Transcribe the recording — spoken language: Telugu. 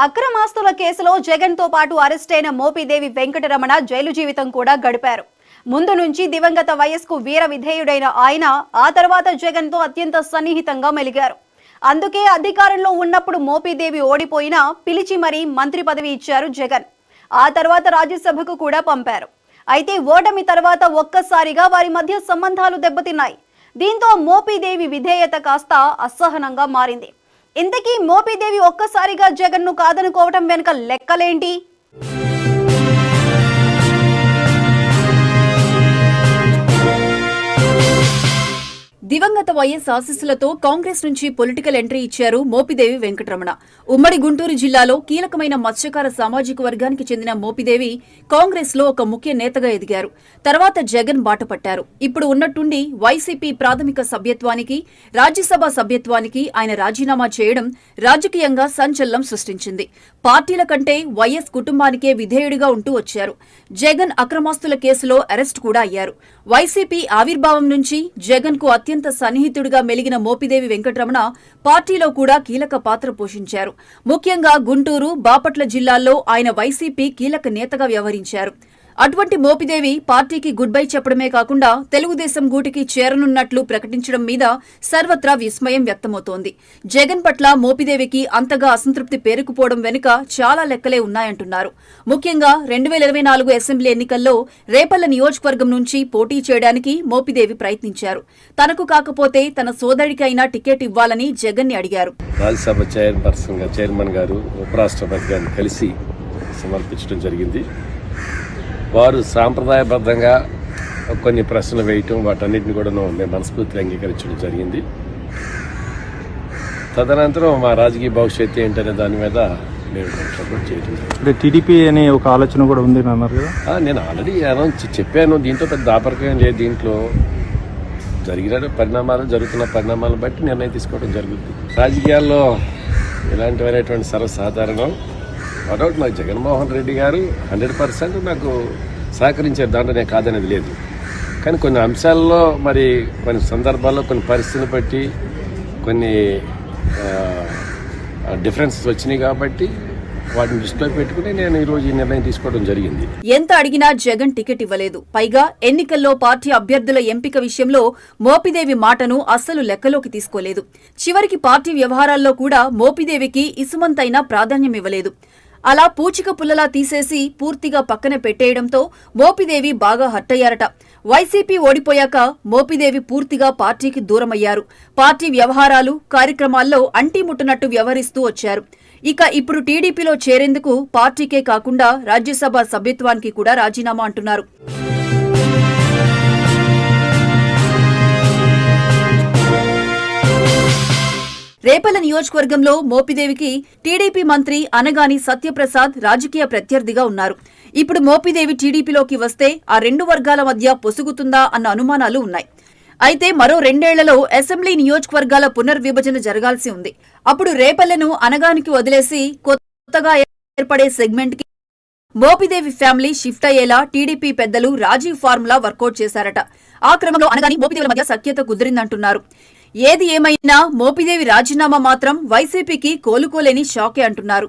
అక్రమాస్తుల కేసులో జగన్ తో పాటు అరెస్ట్ అయిన మోపిదేవి వెంకటరమణ జైలు జీవితం కూడా గడిపారు. ముందు నుంచి దివంగత వయస్కు వీర విధేయుడైన ఆయన ఆ తర్వాత జగన్ తో అత్యంత సన్నిహితంగా మెలిగారు. అందుకే అధికారంలో ఉన్నప్పుడు మోపిదేవి ఓడిపోయినా పిలిచి మరీ మంత్రి పదవి ఇచ్చారు జగన్. ఆ తర్వాత రాజ్యసభకు కూడా పంపారు. అయితే ఓటమి తర్వాత ఒక్కసారిగా వారి మధ్య సంబంధాలు దెబ్బతిన్నాయి. దీంతో మోపిదేవి విధేయత కాస్త అసహనంగా మారింది. ఇంతకీ మోపిదేవి ఒక్కసారిగా జగన్ ను కాదనుకోవటం వెనుక లెక్కలేంటి? దివంగత వైఎస్ ఆశీస్సులతో కాంగ్రెస్ నుంచి పొలిటికల్ ఎంట్రీ ఇచ్చారు మోపిదేవి వెంకటరమణ. ఉమ్మడి గుంటూరు జిల్లాలో కీలకమైన మత్స్యకార సామాజిక వర్గానికి చెందిన మోపిదేవి కాంగ్రెస్ లో ఒక ముఖ్య నేతగా ఎదిగారు. తర్వాత జగన్ బాట పట్టారు. ఇప్పుడు ఉన్నట్టుండి వైసీపీ ప్రాథమిక సభ్యత్వానికి, రాజ్యసభ సభ్యత్వానికి ఆయన రాజీనామా చేయడం రాజకీయంగా సంచలనం సృష్టించింది. పార్టీల కంటే వైఎస్ కుటుంబానికే విధేయుడిగా ఉంటూ వచ్చారు. జగన్ అక్రమాస్తుల కేసులో అరెస్ట్ కూడా అయ్యారు. వైసీపీ ఆవిర్భావం నుంచి జగన్ కు అత్యంత సన్నిహితుడిగా మెలిగిన మోపిదేవి వెంకటరమణ పార్టీలో కూడా కీలక పాత్ర పోషించారు. ముఖ్యంగా గుంటూరు, బాపట్ల జిల్లాల్లో ఆయన వైసీపీ కీలక నేతగా వ్యవహరించారు. అటువంటి మోపిదేవి పార్టీకి గుడ్ బై చెప్పడమే కాకుండా తెలుగుదేశం గూటికి చేరనున్నట్లు ప్రకటించడం మీద సర్వత్రా విస్మయం వ్యక్తమవుతోంది. జగన్ పట్ల మోపిదేవికి అంతగా అసంతృప్తి పేరుకుపోవడం వెనుక చాలా లెక్కలే ఉన్నాయంటున్నారు. ముఖ్యంగా 2024 అసెంబ్లీ ఎన్నికల్లో రేపల్ల నియోజకవర్గం నుంచి పోటీ చేయడానికి మోపిదేవి ప్రయత్నించారు. తనకు కాకపోతే తన సోదరికి అయినా టికెట్ ఇవ్వాలని జగన్ ని అడిగారు. రాజ్యసభ చైర్మన్ గారు, ఉపరాష్ట్రపతి గారిని కలిసి సమర్పించడం జరిగింది. వారు సాంప్రదాయబద్ధంగా కొన్ని ప్రశ్నలు వేయటం, వాటన్నిటిని కూడా మేము మనస్ఫూర్తిగా అంగీకరించడం జరిగింది. తదనంతరం మా రాజకీయ భవిష్యత్తు ఏంటనే దాని మీద మేము సపోర్ట్ చేయడం. అంటే టీడీపీ అనే ఒక ఆలోచన కూడా ఉంది అన్నారు కదా. నేను ఆల్రెడీ చెప్పాను. దీంతో పెద్ద దాపరికం లేదు. దీంట్లో జరుగుతున్న పరిణామాలను బట్టి నిర్ణయం తీసుకోవడం జరుగుతుంది. రాజకీయాల్లో ఇలాంటివైనటువంటి సర్వసాధారణం. డౌట్ నాకు జగన్మోహన్ రెడ్డి గారు 100% నాకు సహకరించారు. దాంట్లో నేను కాదనేది లేదు. కానీ కొన్ని అంశాల్లో, మరి కొన్ని సందర్భాల్లో, కొన్ని పరిస్థితులను బట్టి కొన్ని డిఫరెన్సెస్ వచ్చినాయి కాబట్టి వాటిని దృష్టిలో పెట్టుకుని నేను ఈరోజు ఈ నిర్ణయం తీసుకోవడం జరిగింది. ఎంత అడిగినా జగన్ టికెట్ ఇవ్వలేదు. పైగా ఎన్నికల్లో పార్టీ అభ్యర్థుల ఎంపిక విషయంలో మోపిదేవి మాటను అస్సలు లెక్కలోకి తీసుకోలేదు. చివరికి పార్టీ వ్యవహారాల్లో కూడా మోపిదేవికి ఇసుమంతైనా ప్రాధాన్యం ఇవ్వలేదు. అలా పూచిక పుల్లలా తీసేసి పూర్తిగా పక్కన పెట్టేయడంతో మోపిదేవి బాగా హర్టయ్యారట. వైసీపీ ఓడిపోయాక మోపిదేవి పూర్తిగా పార్టీకి దూరమయ్యారు. పార్టీ వ్యవహారాలు, కార్యక్రమాల్లో అంటీముట్టనట్టు వ్యవహరిస్తూ వచ్చారు. ఇక ఇప్పుడు టీడీపీలో చేరేందుకు పార్టీకే కాకుండా రాజ్యసభ సభ్యత్వానికి కూడా రాజీనామా అంటున్నారు. రేపల్ల నియోజకవర్గంలో మోపిదేవికి టీడీపీ మంత్రి అనగాని సత్యప్రసాద్ రాజకీయ ప్రత్యర్థిగా ఉన్నారు. ఇప్పుడు మోపిదేవి టీడీపీలోకి వస్తే ఆ రెండు వర్గాల మధ్య పొసుగుతుందా అన్న అనుమానాలు ఉన్నాయి. అయితే మరో 2 ఏళ్లలో అసెంబ్లీ నియోజకవర్గాల పునర్విభజన జరగాల్సి ఉంది. అప్పుడు రేపల్లెను అనగానికి వదిలేసి కొత్తగా ఏర్పడే సెగ్మెంట్ కి మోపిదేవి ఫ్యామిలీ షిఫ్ట్ అయ్యేలా టీడీపీ పెద్దలు రాజీవ్ ఫార్ములా వర్కౌట్ చేశారట. ఆ క్రమంలో అనగాని మోపిదేవుల మధ్య సఖ్యత కుదిరిందంటున్నారు. ఏది ఏమైనా మోపిదేవి రాజీనామా మాత్రం వైసీపీకి కోలుకోలేని షాకే అంటున్నారు.